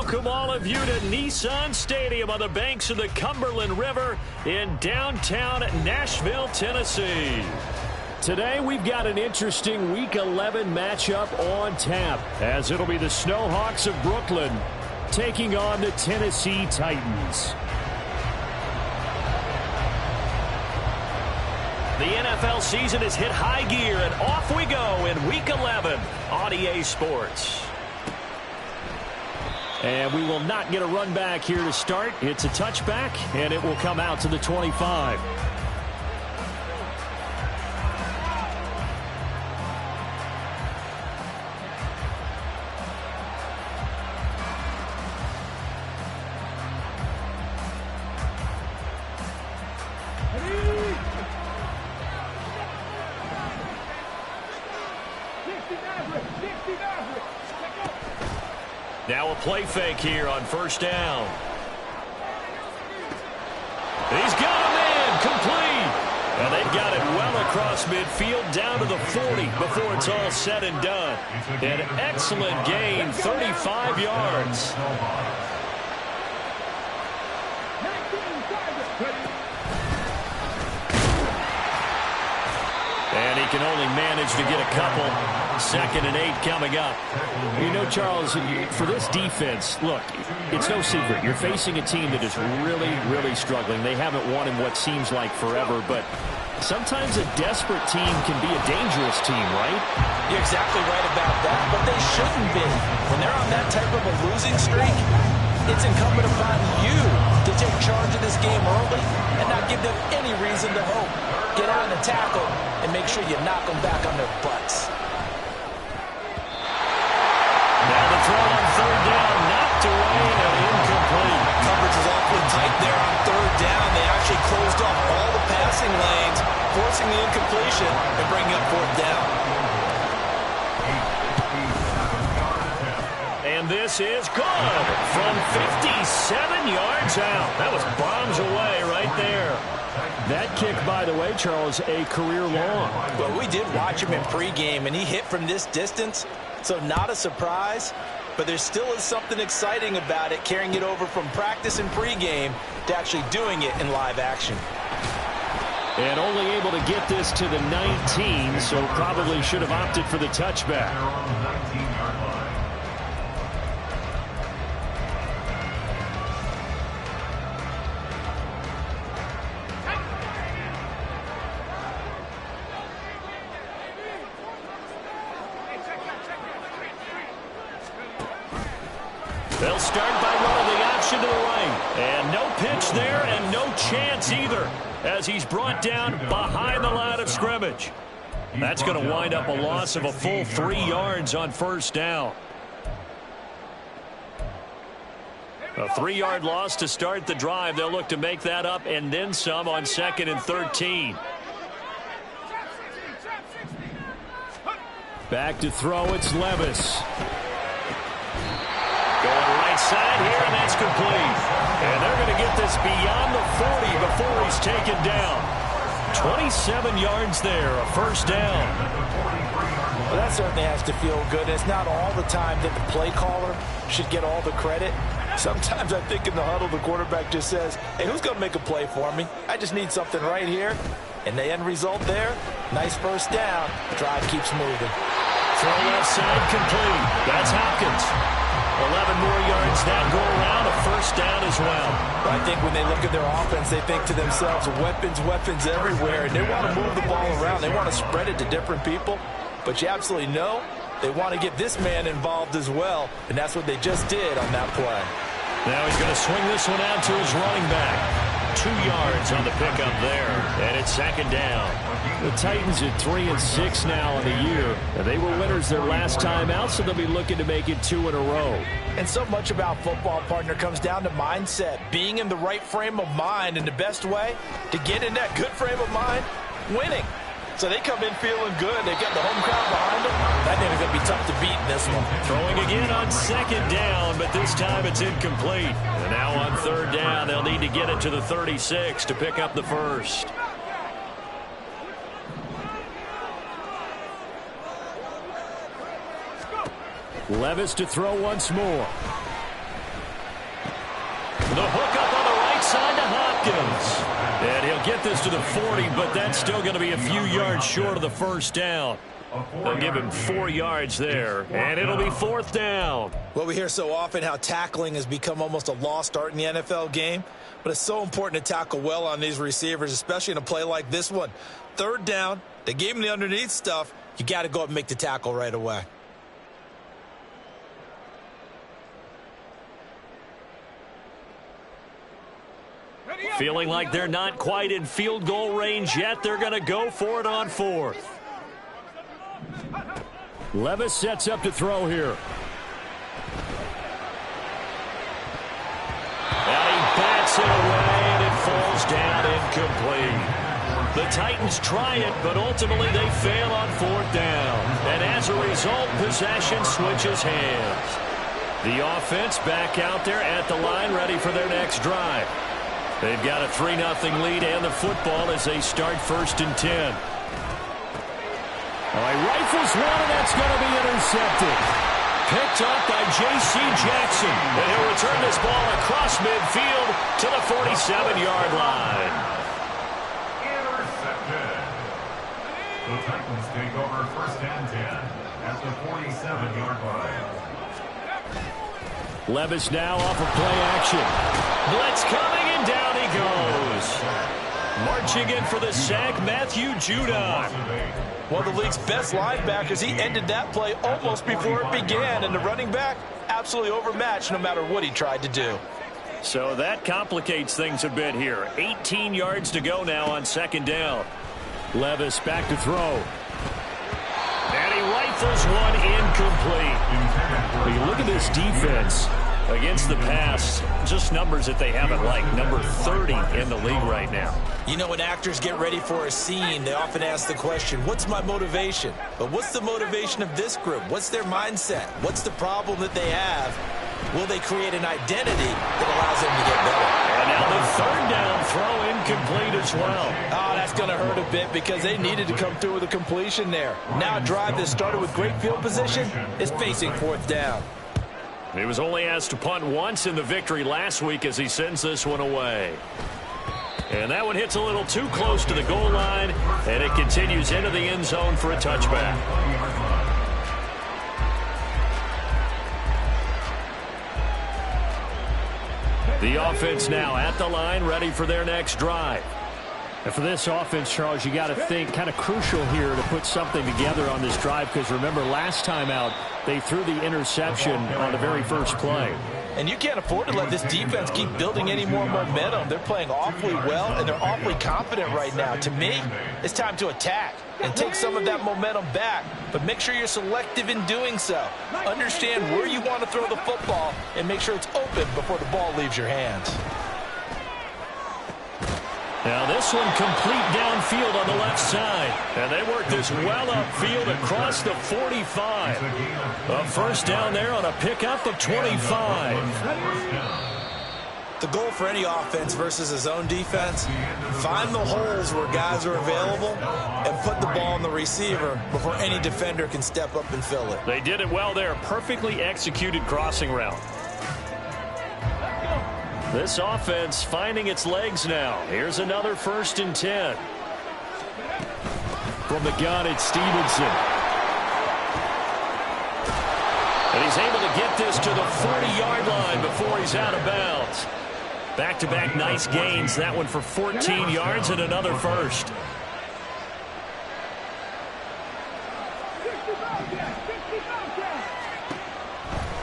welcome all of you to Nissan Stadium on the banks of the Cumberland River in downtown Nashville, Tennessee. Today we've got an interesting Week 11 matchup on tap, as it'll be the Snowhawks of Brooklyn taking on the Tennessee Titans. The NFL season has hit high gear, and off we go in Week 11 on EA Sports. And we will not get a run back here to start. It's a touchback, and it will come out to the 25. Now a play fake here on first down. He's got him in, complete. And they've got it well across midfield down to the 40 before it's all said and done. An excellent gain, 35 yards. And he can only manage to get a couple. 2nd and 8 coming up. You know, Charles, for this defense, look, it's no secret. You're facing a team that is really, really struggling. They haven't won in what seems like forever, but sometimes a desperate team can be a dangerous team, right? You're exactly right about that, but they shouldn't be. When they're on that type of a losing streak, it's incumbent upon you to take charge of this game early and not give them any reason to hope. Get on the tackle and make sure you knock them back on their butts. Now the throw on third down, knocked away and incomplete. Coverage is awfully tight there on third down. They actually closed off all the passing lanes, forcing the incompletion and bringing up fourth down. And this is good from 57 yards out. That was bombs away right there. That kick, by the way, Charles, a career long. Well, we did watch him in pregame, and he hit from this distance, so not a surprise. But there still is something exciting about it, carrying it over from practice and pregame to actually doing it in live action. And only able to get this to the 19, so probably should have opted for the touchback. They'll start by running the option to the right. And no pitch there and no chance either as he's brought down behind the line of scrimmage. That's going to wind up a loss of a full 3 yards on first down. A 3-yard loss to start the drive. They'll look to make that up and then some on 2nd and 13. Back to throw, it's Levis. Going right side here, and that's complete. And they're going to get this beyond the 40 before he's taken down. 27 yards there, a first down. Well, that certainly has to feel good. It's not all the time that the play caller should get all the credit. Sometimes I think in the huddle, the quarterback just says, hey, who's going to make a play for me? I just need something right here. And the end result there, nice first down. The drive keeps moving. Throw left side complete. That's Hopkins. 11 more yards that go around, a first down as well. I think when they look at their offense, they think to themselves, weapons, weapons everywhere, and they want to move the ball around. They want to spread it to different people, but you absolutely know they want to get this man involved as well, and that's what they just did on that play. Now he's going to swing this one out to his running back. 2 yards on the pickup there, and it's 2nd down. The Titans at 3-6 now in the year. And they were winners their last time out, so they'll be looking to make it 2 in a row. And so much about football, partner, comes down to mindset. Being in the right frame of mind, and the best way to get in that good frame of mind, winning. So they come in feeling good. They got the home crowd behind them. That name is going to be tough to beat in this one. Throwing again on 2nd down, but this time it's incomplete. And now on 3rd down, they'll need to get it to the 36 to pick up the first. Levis to throw once more. get this to the 40, but that's still going to be a few yards short of the first down. They'll give him 4 yards there, and it'll be 4th down. Well, we hear so often how tackling has become almost a lost art in the NFL game, but it's so important to tackle well on these receivers, especially in a play like this one. 3rd down, they gave him the underneath stuff. You got to go up and make the tackle right away. Feeling like they're not quite in field goal range yet. They're going to go for it on 4th. Levis sets up to throw here. And he bats it away, and it falls down incomplete. The Titans try it, but ultimately they fail on 4th down. And as a result, possession switches hands. The offense back out there at the line, ready for their next drive. They've got a 3-0 lead and the football as they start 1st and 10. He rifles one, and that's going to be intercepted. Picked up by J.C. Jackson. And he'll return this ball across midfield to the 47-yard line. Intercepted. The Titans take over 1st and 10 at the 47-yard line. Levis now off of play action. Blitz coming, and down he goes. Marching in for the sack, Matthew Judon. One of the league's best linebackers. He ended that play almost before it began, and the running back absolutely overmatched no matter what he tried to do. So that complicates things a bit here. 18 yards to go now on 2nd down. Levis back to throw. And he rifles one incomplete. When you look at this defense against the pass, just numbers that they haven't liked. Number 30 in the league right now. You know, when actors get ready for a scene, they often ask the question, what's my motivation? But what's the motivation of this group? What's their mindset? What's the problem that they have? Will they create an identity that allows them to get better? And now the 3rd down throw incomplete as well. Oh, that's going to hurt a bit because they needed to come through with a completion there. Now a drive that started with great field position is facing 4th down. He was only asked to punt once in the victory last week as he sends this one away. And that one hits a little too close to the goal line, and it continues into the end zone for a touchback. The offense now at the line, ready for their next drive. And for this offense, Charles, you got to think kind of crucial here to put something together on this drive, because remember last time out they threw the interception on the very first play. And you can't afford to let this defense keep building any more momentum. They're playing awfully well, and they're awfully confident right now. To me, it's time to attack and take some of that momentum back, but make sure you're selective in doing so. Understand where you want to throw the football and make sure it's open before the ball leaves your hands. Now this one complete downfield on the left side. And they work this well upfield across the 45. A 1st down there on a pickup of 25. The goal for any offense versus a zone defense, find the holes where guys are available and put the ball on the receiver before any defender can step up and fill it. They did it well there. Perfectly executed crossing route. This offense finding its legs now. Here's another 1st and 10. From the gun, it's Stevenson. And he's able to get this to the 40-yard line before he's out of bounds. Back-to-back nice gains. That one for 14 yards and another 1st.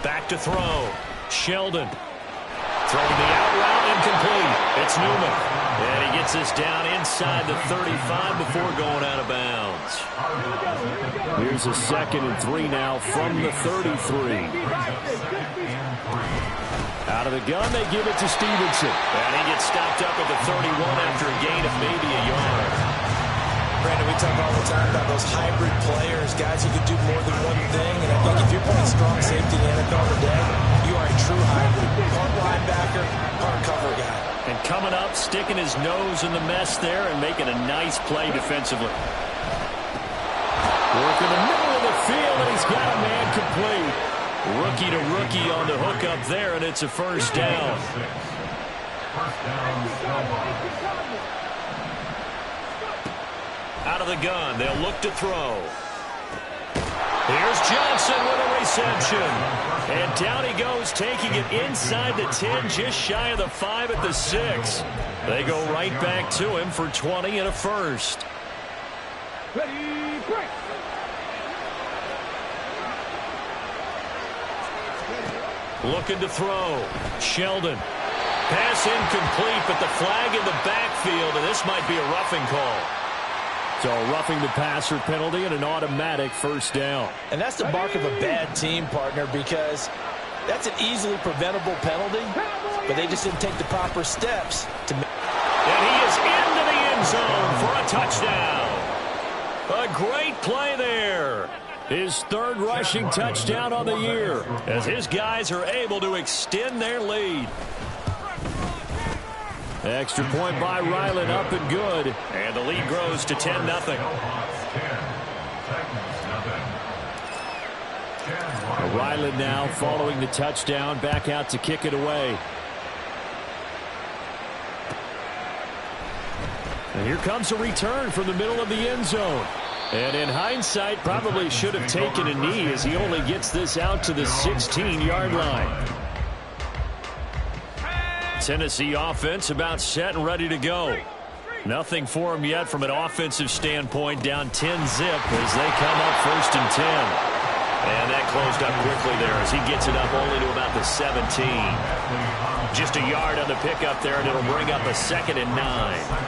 Back to throw. Sheldon. Throwing the out route incomplete. It's Newman. And he gets this down inside the 35 before going out of bounds. Here's a 2nd and 3 now from the 33. Out of the gun, they give it to Stevenson. And he gets stopped up at the 31 after a gain of maybe a yard. Brandon, we talk all the time about those hybrid players, guys who can do more than one thing. And I think if you're playing strong safety in the NFL today, you are a true hybrid. Part linebacker, part cover guy. And coming up, sticking his nose in the mess there and making a nice play defensively. Working the middle of the field, and he's got a man complete. Rookie to rookie on the hook up there, and it's a 1st down. Out of the gun, they'll look to throw. Here's Johnson with a reception. And down he goes, taking it inside the 10, just shy of the 5 at the 6. They go right back to him for 20 and a first. Ready, break. Looking to throw. Sheldon. Pass incomplete, but the flag in the backfield, and this might be a roughing call. So roughing the passer penalty and an automatic first down. And that's the mark of a bad team, partner, because that's an easily preventable penalty, but they just didn't take the proper steps to make. And he is into the end zone for a touchdown. A great play there. His third rushing touchdown on the year as his guys are able to extend their lead. Extra point by Ryland, up and good. And the lead grows to 10-0. Ryland now following the touchdown, back out to kick it away. And here comes a return from the middle of the end zone. And in hindsight, probably should have taken a knee as he only gets this out to the 16-yard line. Tennessee offense about set and ready to go. Nothing for him yet from an offensive standpoint, down 10-zip as they come up 1st and 10. And that closed up quickly there as he gets it up only to about the 17. Just a yard on the pickup there, and it'll bring up a 2nd and 9.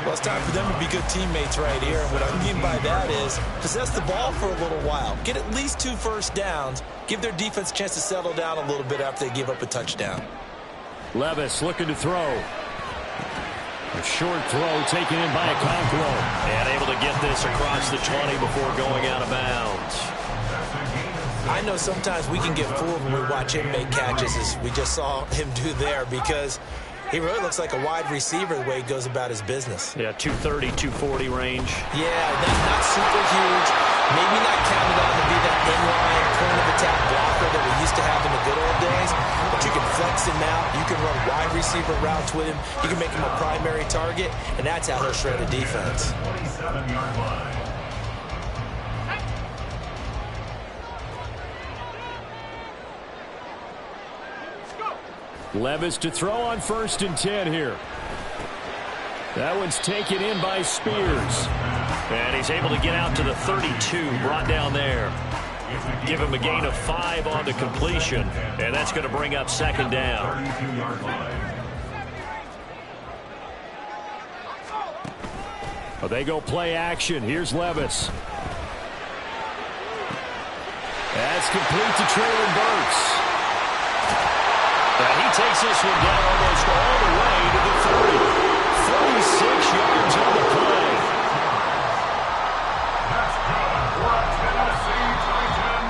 Well, it's time for them to be good teammates right here. And what I mean by that is possess the ball for a little while. Get at least 2 first downs. Give their defense a chance to settle down a little bit after they give up a touchdown. Levis looking to throw. A short throw taken in by Okonkwo. And able to get this across the 20 before going out of bounds. I know sometimes we can get fooled when we watch him make catches, as we just saw him do there, because he really looks like a wide receiver the way he goes about his business. Yeah, 230, 240 range. Yeah, not super huge. Maybe not counted on to be that inline point of attack blocker that we used to have in the good old days. But you can flex him out. You can run wide receiver routes with him. You can make him a primary target, and that's how he'll shred a defense. 27-yard line. Levis to throw on 1st and 10 here. That one's taken in by Spears. And he's able to get out to the 32, brought down there. Give him a gain of 5 on the completion, and that's going to bring up 2nd down. 32-yard line. Well, they go play action. Here's Levis. That's complete to Traylon Burks. And he takes this one down almost all the way to the 30. 46 yards on the play. That's good for a Tennessee Titan.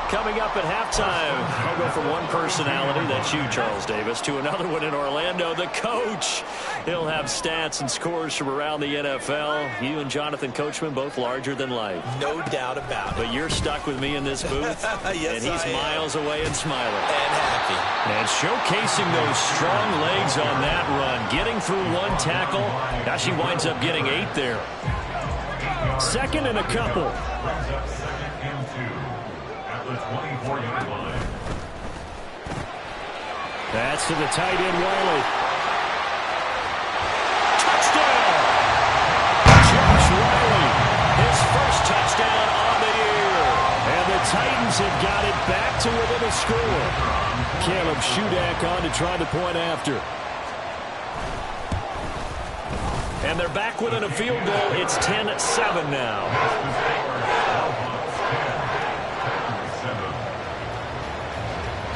Coming up at halftime, I'll go from one personality, that's you, Charles Davis, to another one in Orlando, the coach. He'll have stats and scores from around the NFL. You and Jonathan Coachman, both larger than life. No doubt about it. But you're stuck with me in this booth, Yes, and he's miles away and smiling. And happy. And showcasing those strong legs on that run, getting through one tackle. Now she winds up getting 8 there. 2nd and a couple. Brings up 2nd and 2 at the 24-yard line. That's to the tight end, Wiley. Touchdown! Josh Wiley, his first touchdown on the year. And the Titans have got it back to within a score. Caleb Shudak on to try the point after. And they're back within a field goal. It's 10-7 now.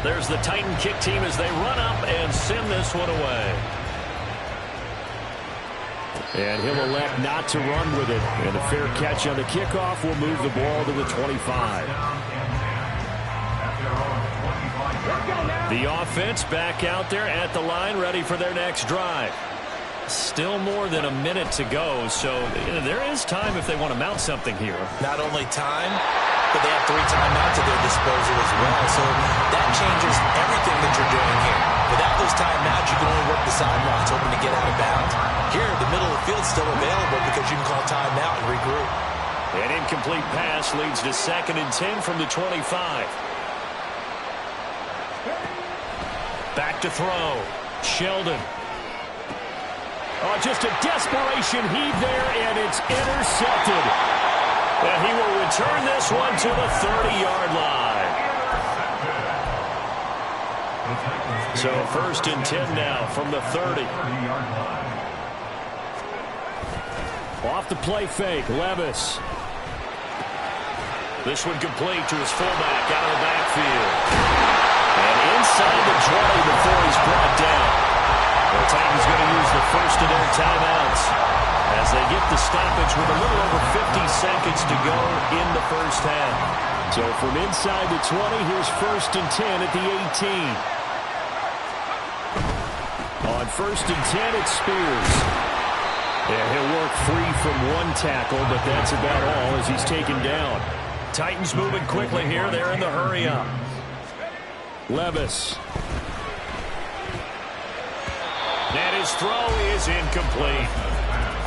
There's the Titan kick team as they run up and send this one away. And he'll elect not to run with it. And a fair catch on the kickoff will move the ball to the 25. The offense back out there at the line, ready for their next drive. Still more than a minute to go, so there is time if they want to mount something here. Not only time, but they have 3 timeouts at their disposal as well. So that changes everything that you're doing here. Without those timeouts, you can only work the sidelines, hoping to get out of bounds. Here, the middle of the field's still available because you can call timeout and regroup. An incomplete pass leads to 2nd and 10 from the 25. Back to throw. Sheldon. Oh, just a desperation heave there, and it's intercepted. And he will return this one to the 30-yard line. So 1st and 10 now from the 30. Off the play fake, Levis. This one complete to his fullback out of the backfield. And inside the 20 before he's brought down. The Titans going to use the first of their timeouts as they get the stoppage with a little over 50 seconds to go in the first half. So from inside the 20, here's 1st and 10 at the 18. On 1st and 10, it's Spears. Yeah, he'll work free from one tackle, but that's about all as he's taken down. Titans moving quickly here. They're in the hurry up. Levis. And his throw is incomplete.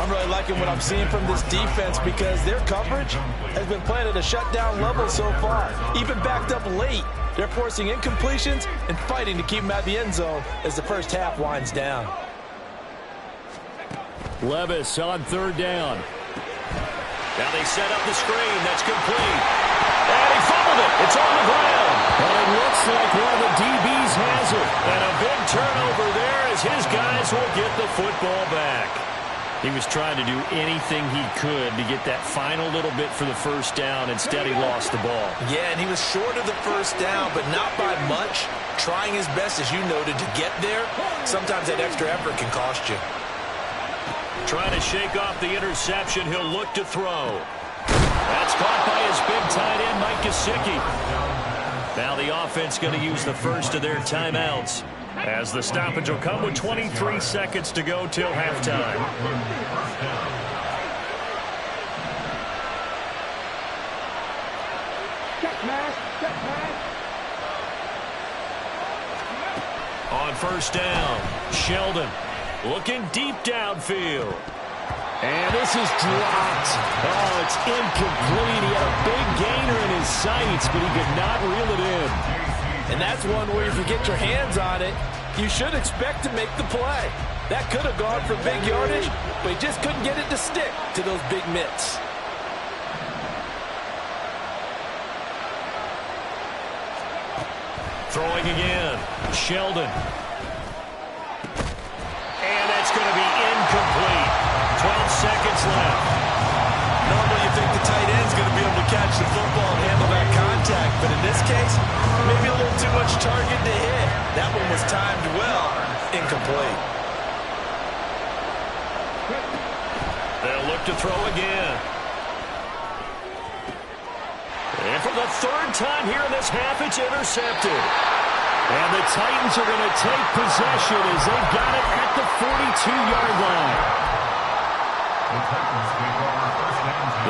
I'm really liking what I'm seeing from this defense because their coverage has been playing at a shutdown level so far. Even backed up late, they're forcing incompletions and fighting to keep them at the end zone as the first half winds down. Levis on 3rd down. Now they set up the screen. That's complete. And he fumbled it. It's on the ground. But it looks like one of the DBs has it. And a big turnover there as his guys will get the football back. He was trying to do anything he could to get that final little bit for the first down. Instead, he lost the ball. Yeah, and he was short of the first down, but not by much. Trying his best, as you noted, to get there. Sometimes that extra effort can cost you. Trying to shake off the interception. He'll look to throw. That's caught by his big tight end, Mike Gesicki. Now the offense going to use the first of their timeouts, as the stoppage will come with 23 seconds to go till halftime. On 1st down, Sheldon looking deep downfield. And this is dropped. Oh, it's incomplete. He had a big gainer in his sights, but he could not reel it in. And that's one where if you get your hands on it, you should expect to make the play. That could have gone for big yardage, but he just couldn't get it to stick to those big mitts. Throwing again, Sheldon. And that's going to be incomplete. 12 seconds left. Normally you think the tight end's going to be able to catch the football and handle that contact, but in this case, maybe a little too much target to hit. That one was timed well. Incomplete. They'll look to throw again. And for the 3rd time here in this half, it's intercepted. And the Titans are going to take possession as they've got it at the 42-yard line.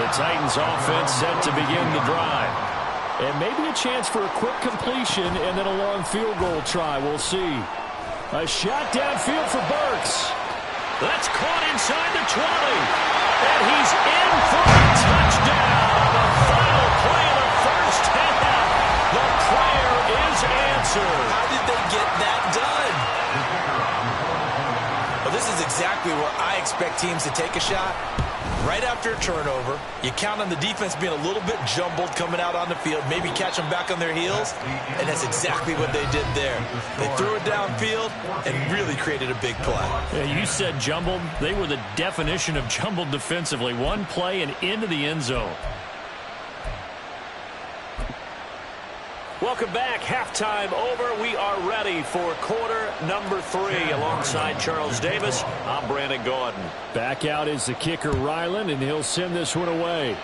The Titans offense set to begin the drive. And maybe a chance for a quick completion and then a long field goal try. We'll see. A shot downfield for Burks. That's caught inside the 20. And he's in for a touchdown. The final play of the first half. The prayer is answered. How did they get that done? Well, this is exactly where I expect teams to take a shot. Right after a turnover, you count on the defense being a little bit jumbled coming out on the field, maybe catch them back on their heels, and that's exactly what they did there. They threw it downfield and really created a big play. Yeah, you said jumbled. They were the definition of jumbled defensively. One play and into the end zone. Welcome back. Halftime over. We are ready for quarter number 3. Alongside Charles Davis, I'm Brandon Gaudin. Back out is the kicker, Ryland, and he'll send this one away.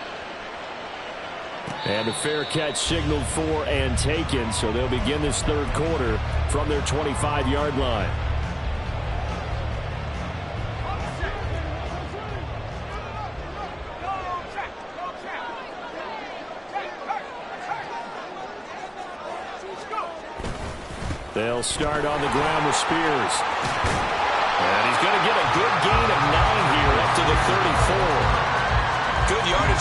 And a fair catch signaled for and taken, so they'll begin this 3rd quarter from their 25-yard line. They'll start on the ground with Spears. And he's going to get a good gain of 9 here up to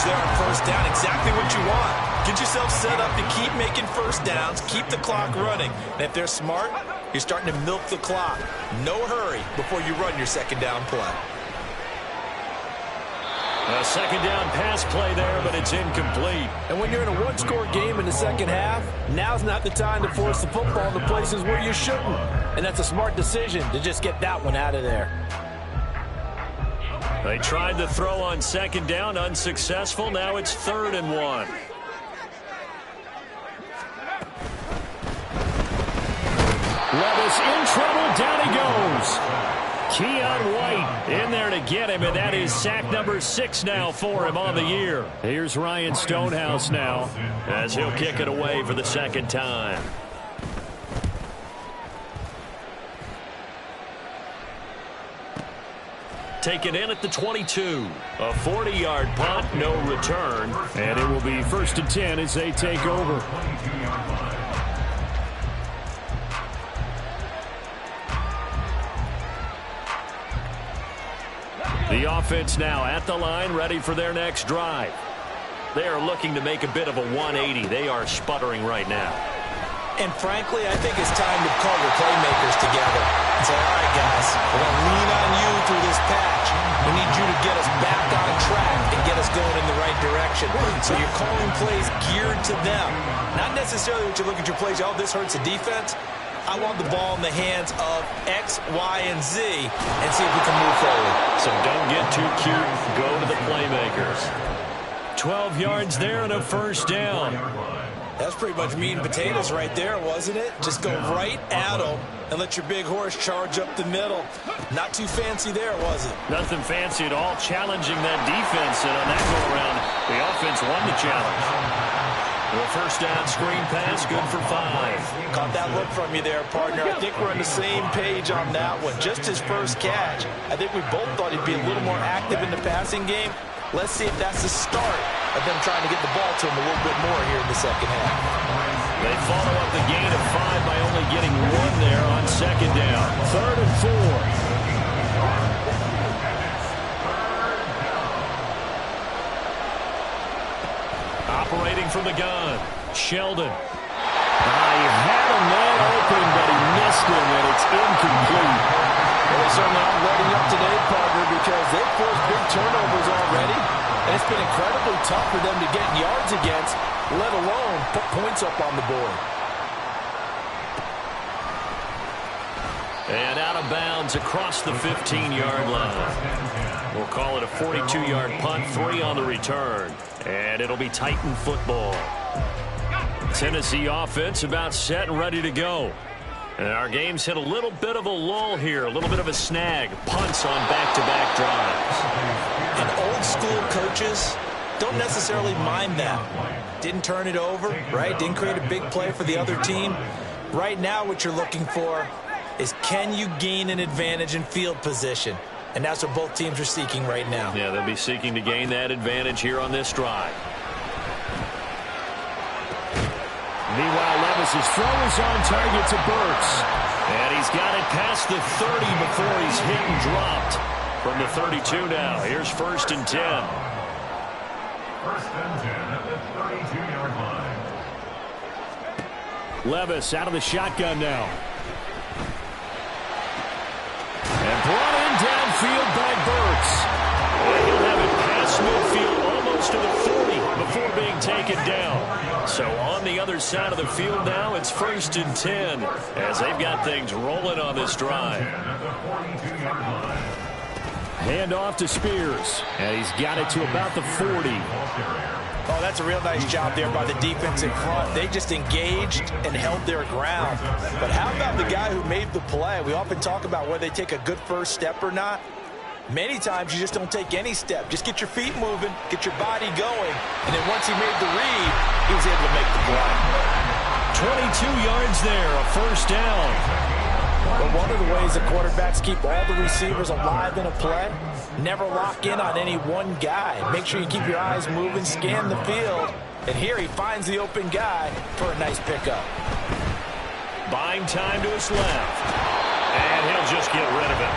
there on first down. Exactly what you want. Get yourself set up to keep making first downs, keep the clock running. And if they're smart, you're starting to milk the clock. No hurry before you run your second down play. A second down pass play there, but it's incomplete. And when you're in a one-score game in the second half, now's not the time to force the football to places where you shouldn't. And that's a smart decision to just get that one out of there. They tried to throw on second down, unsuccessful. Now it's 3rd and 1. Levis in trouble. Down he goes. Keon White in there to get him, and that is sack number 6 now for him on the year. Here's Ryan Stonehouse now as he'll kick it away for the second time. Taken in at the 22. A 40-yard punt, no return. And it will be 1st and 10 as they take over. The offense now at the line, ready for their next drive. They are looking to make a bit of a 180. They are sputtering right now. And frankly, I think it's time to call your playmakers together and say, all right, guys, we're going to lean on you through this patch. We need you to get us back on track and get us going in the right direction. So you're calling plays geared to them. Not necessarily what you look at your plays, oh, this hurts the defense. I want the ball in the hands of X, Y, and Z and see if we can move forward. So don't get too cute. Go to the playmakers. 12 yards there and a first down. That's pretty much meat and potatoes right there, wasn't it? Just go right at them and let your big horse charge up the middle. Not too fancy there, was it? Nothing fancy at all. Challenging that defense, and on that go-around, the offense won the challenge. The first down screen pass, good for 5. Caught that look from you there, partner. I think we're on the same page on that one. Just his first catch. I think we both thought he'd be a little more active in the passing game. Let's see if that's the start of them trying to get the ball to him a little bit more here in the second half. They follow up the gain of 5 by only getting 1 there on second down. 3rd and 4. Operating from the gun, Sheldon. He had a man open, but he missed him, and it's incomplete. Well, they certainly aren't letting up today, partner, because they've forced big turnovers already, and it's been incredibly tough for them to get yards against, let alone put points up on the board. And out of bounds across the 15-yard line. We'll call it a 42-yard punt, 3 on the return. And it'll be Titan football. Tennessee offense about set and ready to go. And our game's hit a little bit of a lull here, a little bit of a snag. Punts on back-to-back drives. And old school coaches don't necessarily mind that. Didn't turn it over, right? Didn't create a big play for the other team. Right now what you're looking for is, can you gain an advantage in field position? And that's what both teams are seeking right now. Yeah, they'll be seeking to gain that advantage here on this drive. Meanwhile, Levis's throw is on target to Burks. And he's got it past the 30 before he's hit and dropped. From the 32 now, here's 1st and 10. 1st and 10 at the 32-yard line. Levis out of the shotgun now. And brought in downfield by Burks. And he'll have it past midfield almost to the 40 before being taken down. So on the other side of the field now, it's 1st and 10 as they've got things rolling on this drive. Hand off to Spears. And he's got it to about the 40. Oh, that's a real nice job there by the defense in front. They just engaged and held their ground. But how about the guy who made the play? We often talk about whether they take a good first step or not. Many times you just don't take any step. Just get your feet moving, get your body going, and then once he made the read, he was able to make the play. 22 yards there, a first down. But one of the ways the quarterbacks keep all the receivers alive in a play, never lock in on any one guy. Make sure you keep your eyes moving, scan the field, and here he finds the open guy for a nice pickup. Buying time to his left, and he'll just get rid of it.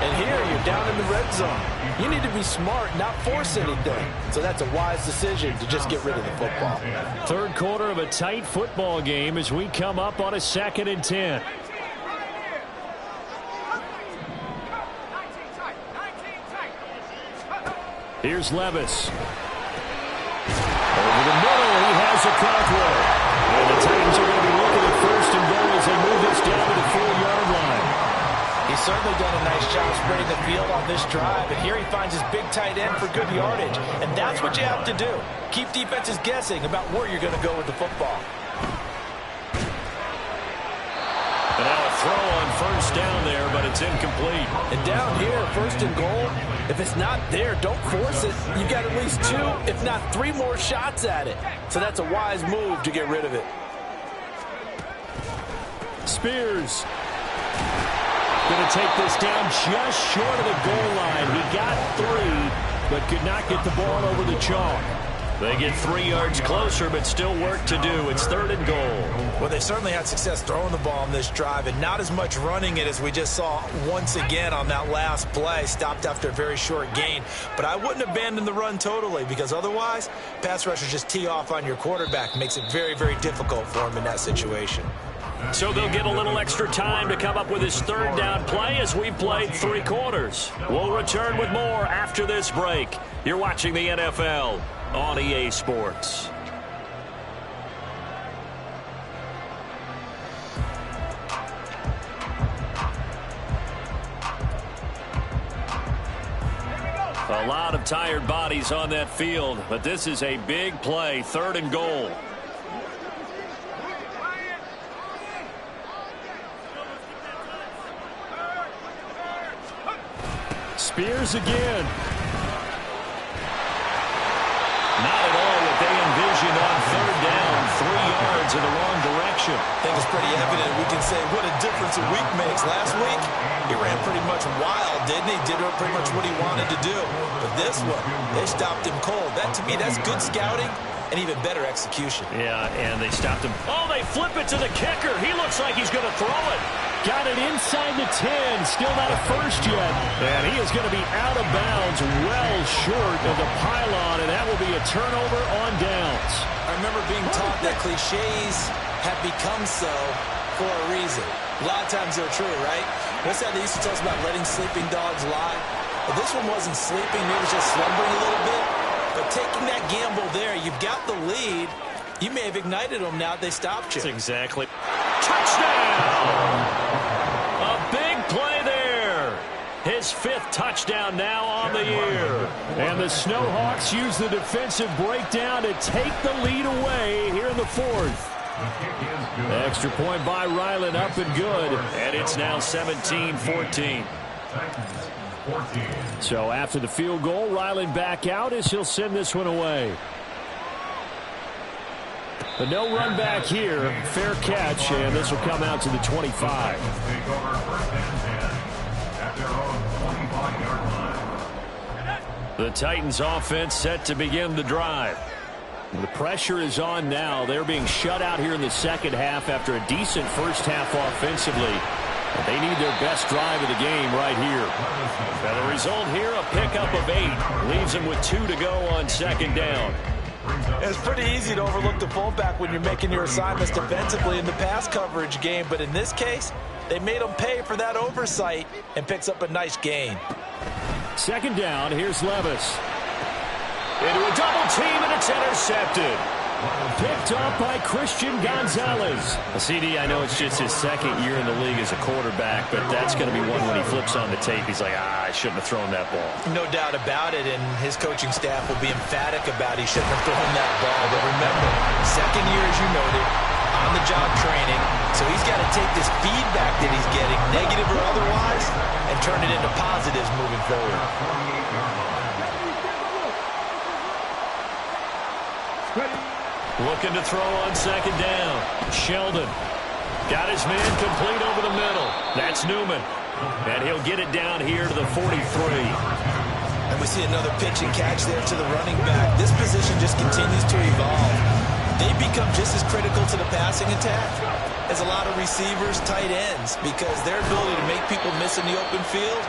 And here you're down in the red zone. You need to be smart, not force anything. So that's a wise decision to just get rid of the football. Third quarter of a tight football game as we come up on a 2nd and 10. Here's Levis. Over the middle, he has a Caldwell. And the Titans are going to be looking at 1st and goal as they move this down to the 4-yard line. He's certainly done a nice job spreading the field on this drive, and here he finds his big tight end for good yardage. And that's what you have to do. Keep defenses guessing about where you're going to go with the football. And now a throw on 1st down there, but it's incomplete. And down here, 1st and goal, if it's not there, don't force it. You've got at least 2, if not 3 more shots at it. So that's a wise move to get rid of it. Spears going to take this down just short of the goal line. He got 3, but could not get the ball over the chalk. They get 3 yards closer, but still work to do. It's 3rd and goal. Well, they certainly had success throwing the ball on this drive and not as much running it as we just saw once again on that last play. Stopped after a very short gain. But I wouldn't abandon the run totally because otherwise, pass rushers just tee off on your quarterback. Makes it very, very difficult for him in that situation. So they'll get a little extra time to come up with his 3rd down play as we've played 3 quarters. We'll return with more after this break. You're watching the NFL on EA Sports. A lot of tired bodies on that field, but this is a big play, 3rd and goal. Spears again. Not at all what they envisioned on 3rd down. 3 yards in the wrong direction. I think it's pretty evident. We can say what a difference a week makes. Last week, he ran pretty much wild, didn't he? Did pretty much what he wanted to do. But this one, they stopped him cold. That, to me, that's good scouting and even better execution. Yeah, and they stopped him. Oh, they flip it to the kicker. He looks like he's going to throw it. Got it inside the 10. Still not a first yet. And he is going to be out of bounds well short of the pylon, and that will be a turnover on downs. I remember being taught that cliches have become so for a reason. A lot of times they're true, right? What's that they used to tell us about letting sleeping dogs lie? But this one wasn't sleeping. Maybe it was just slumbering a little bit. But taking that gamble there, you've got the lead. You may have ignited them now that they stopped you. That's exactly. Touchdown! A big play there. His 5th touchdown now on the year. And the Snowhawks use the defensive breakdown to take the lead away here in the 4th. Extra point by Ryland, up and good. And it's now 17-14. So after the field goal, Ryland back out as he'll send this one away. But no run back here. Fair catch, and this will come out to the 25. The Titans offense set to begin the drive. The pressure is on now. They're being shut out here in the 2nd half after a decent first half offensively. But they need their best drive of the game right here. And the result here, a pickup of 8. Leaves them with 2 to go on 2nd down. It's pretty easy to overlook the fullback when you're making your assignments defensively in the pass coverage game. But in this case, they made him pay for that oversight and picks up a nice gain. 2nd down, here's Levis. Into a double team, and it's intercepted. Picked up by Christian Gonzalez. CD, I know it's just his 2nd year in the league as a quarterback, but that's going to be one when he flips on the tape. He's like, I shouldn't have thrown that ball. No doubt about it, and his coaching staff will be emphatic about he shouldn't have thrown that ball. But remember, 2nd year, as you noted, on-the-job training, so he's got to take this feedback that he's getting, negative or otherwise, and turn it into positives moving forward. Looking to throw on 2nd down. Sheldon got his man complete over the middle. That's Newman. And he'll get it down here to the 43. And we see another pitch and catch there to the running back. This position just continues to evolve. They become just as critical to the passing attack is a lot of receivers, tight ends, because their ability to make people miss in the open field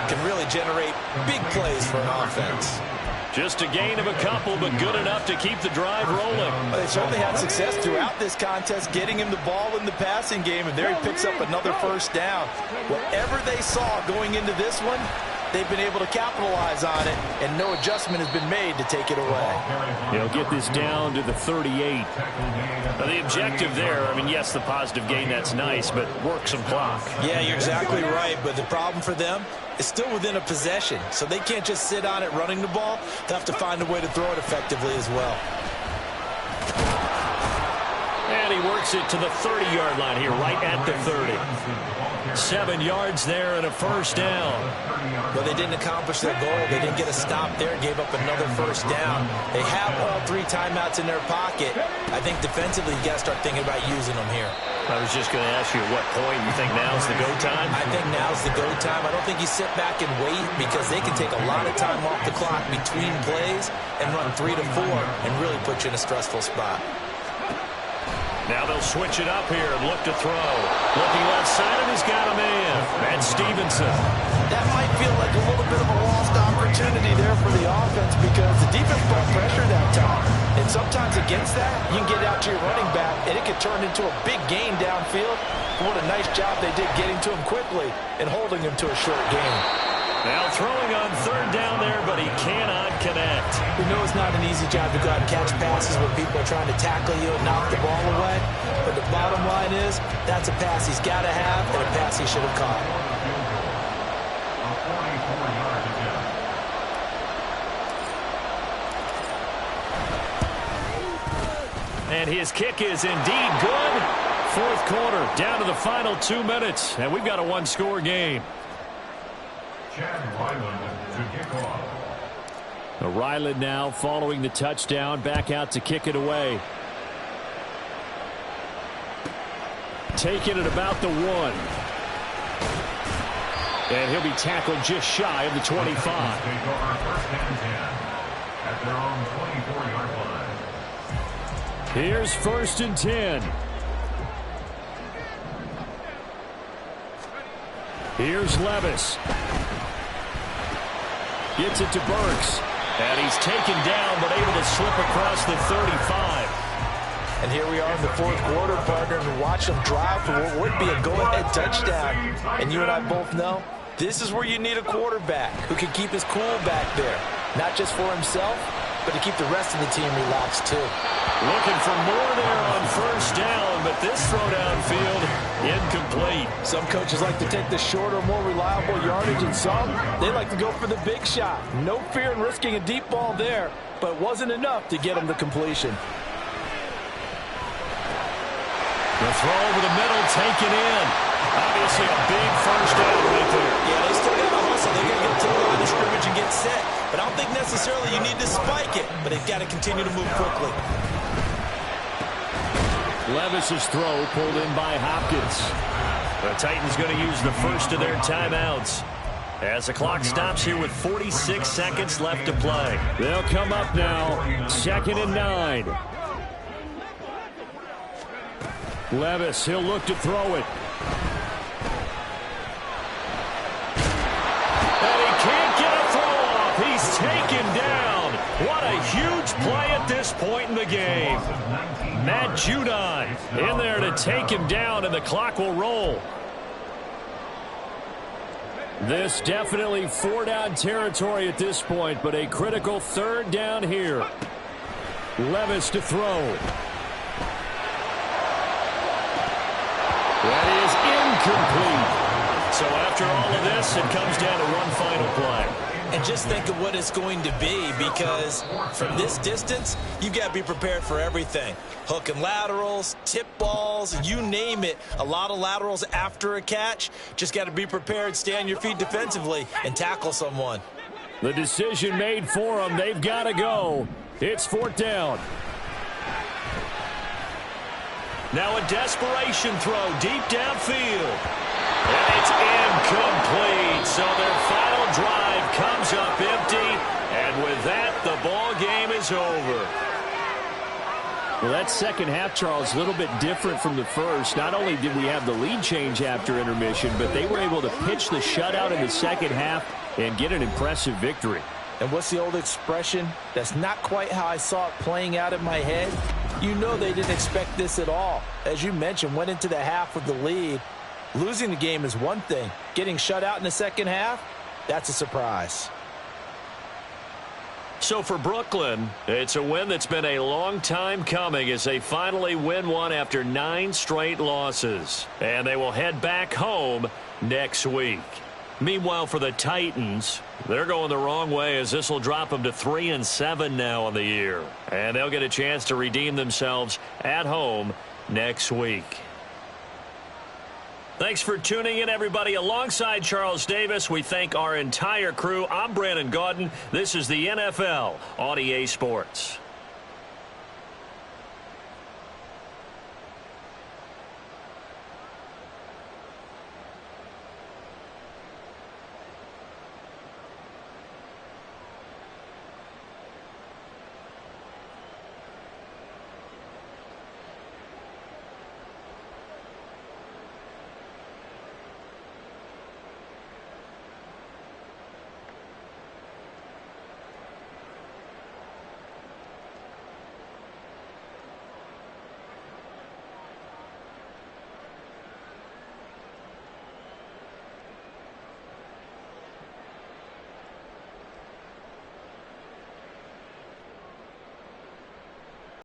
can really generate big plays for an offense. Just a gain of a couple, but good enough to keep the drive rolling. They certainly had success throughout this contest, getting him the ball in the passing game, and there he picks up another first down. Whatever they saw going into this one, they've been able to capitalize on it, and no adjustment has been made to take it away. He'll get this down to the 38. Now, the objective there, I mean, yes, the positive gain, that's nice, but work some clock. Yeah, you're exactly right, but the problem for them is still within a possession, so they can't just sit on it running the ball. They'll have to find a way to throw it effectively as well. And he works it to the 30-yard line here, right at the 30. 7 yards there and a first down. Well, they didn't accomplish their goal. They didn't get a stop there, gave up another first down. They have all 3 timeouts in their pocket. I think defensively you got to start thinking about using them here. I was just going to ask you at what point you think now's the go time? I think now's the go time. I don't think you sit back and wait, because they can take a lot of time off the clock between plays and run 3 to 4 and really put you in a stressful spot. Now they'll switch it up here and look to throw. Looking left side of, he's got a man. That's Stevenson. That might feel like a little bit of a lost opportunity there for the offense, because the defense brought pressure that time. And sometimes against that, you can get out to your running back, and it could turn into a big gain downfield. What a nice job they did getting to him quickly and holding him to a short gain. Now throwing on 3rd down there, but he cannot connect. We know it's not an easy job to go out and catch passes when people are trying to tackle you and knock the ball away. But the bottom line is, that's a pass he's got to have and a pass he should have caught. And his kick is indeed good. 4th quarter, down to the final 2 minutes. And we've got a 1-score game. Ryland now following the touchdown, back out to kick it away. Taking it about the 1. And he'll be tackled just shy of the 25. At their own 24-yard line. Here's 1st and 10. Here's Levis. Gets it to Burks. And he's taken down, but able to slip across the 35. And here we are in the 4th quarter, partner, and watch them drive for what would be a go-ahead touchdown. And you and I both know this is where you need a quarterback who can keep his cool back there. Not just for himself, but to keep the rest of the team relaxed too. Looking for more there on 1st down, but this throw downfield incomplete. Some coaches like to take the shorter, more reliable yardage, and some, they like to go for the big shot. No fear in risking a deep ball there, but it wasn't enough to get them to completion. The throw over the middle, taken in. Obviously a big first down right there. Yeah, they still got to hustle. They got to get to the line of scrimmage and get set. But I don't think necessarily you need to spike it, but they've got to continue to move quickly. Levis's throw pulled in by Hopkins. The Titans going to use the first of their timeouts as the clock stops here with 46 seconds left to play. They'll come up now, 2nd and 9. Levis, he'll look to throw it. And he can't get a throw off. He's taken down. What a huge play at this point in the game. Matt Judon in there to take him down, and the clock will roll. This definitely 4-down territory at this point, but a critical 3rd down here. Levis to throw. That is incomplete. So after all of this, it comes down to one final play. And just think of what it's going to be, because from this distance, you've got to be prepared for everything. Hook and laterals, tip balls, you name it. A lot of laterals after a catch. Just got to be prepared, stay on your feet defensively, and tackle someone. The decision made for them. They've got to go. It's 4th down. Now a desperation throw deep downfield. And it's incomplete. So their final drive comes up empty. And with that, the ball game is over. Well, that second half, Charles, a little bit different from the first. Not only did we have the lead change after intermission, but they were able to pitch the shutout in the second half and get an impressive victory. And what's the old expression? That's not quite how I saw it playing out in my head. You know they didn't expect this at all. As you mentioned, went into the half with the lead. Losing the game is one thing. Getting shut out in the second half, that's a surprise. So for Brooklyn, it's a win that's been a long time coming as they finally win one after 9 straight losses. And they will head back home next week. Meanwhile, for the Titans, they're going the wrong way as this will drop them to 3-7 now on the year. And they'll get a chance to redeem themselves at home next week. Thanks for tuning in, everybody. Alongside Charles Davis, we thank our entire crew. I'm Brandon Gaudin. This is the NFL on EA Sports.